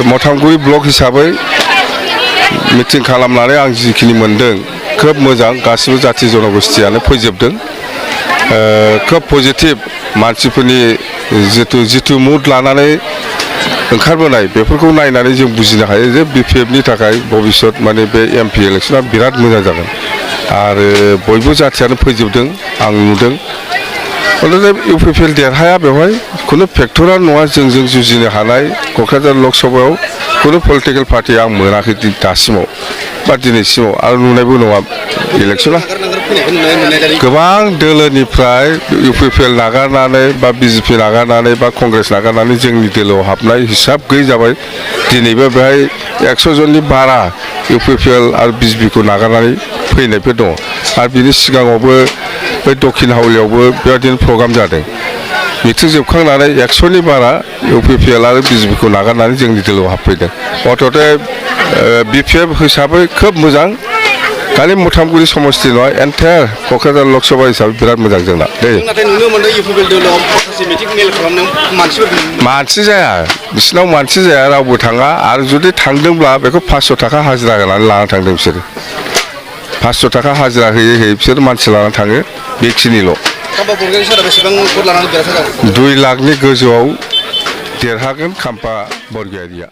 मथामगुरि block हिसाबै meeting खालामनानै आं जिखिनि मोनदों खोब मोजां गासिबो जाथि जनगोष्ठियानो फैजोबदों खोब पजिटिभ मानसिफोरनि जितु मुड लानानै ओंखारबोनाय बेफोरखौ नायनानै जों बुजिनो हायो जे बिपिएफनि थाखाय भबिष्यत माने बे एमपि इलेक्सना बिराद मोजां जागोन आरो बयबो जाथियानो फैजोबदों आं नुदों इउपिपिएल देरहाया बेवहाय खुनु फेक्टरानो नङा जोंजों जुजिनो हानाय क'क्राझार लकसभायाव खुनु पलिटिकेल पार्टि आं मोनाखै दासिमाव बा दिनैसिमाव आरो नुनायबो नङा इलेक्सना गोबां दोलोनिफ्राय इउपिपिएल नागारनानै बा बिजेपि नागारनानै बा कंग्रेस नागारनानै जोंनि दोलोआव हाबनाय हिसाब गैयै जाबाय दिनैबो बेहाय 100 जननि बारा इउपिपिएल आरो बिजेपिखौ नागारनानै फैनायफोर दङ आरो बिनि सिगाङावबो बै दक्षिण हावलियावबो बेबायदिनो प्रग्राम जादों मिटिं जोबखांनानै 100नि बारा इउपिपिएल आरो बिजेपिखौ नागारनानै जोंनि दोलोआव हाबफैदों अर्थ'थे बिपिएफ हिसाबै खोब मोजां खालि मथामगुरि समस्ति नङा एन्टायार क'क्राझार लकसभा हिसाबै बिराद मोजां जोंना दे मानसि जाया बिसिनाव मानसि जाया रावबो थाङा आरो जुदि थांदोंब्ला बेखौ 500 थाखा हाजिरा होनानै लानानै थांदों बिसोरो 500 थाखा हाजिरा होयै बिसोर मानसि लानानै थाङो बेखिनिल' 2 लाखनि गोजौआव देरहागोन खाम्फा बरगयारिया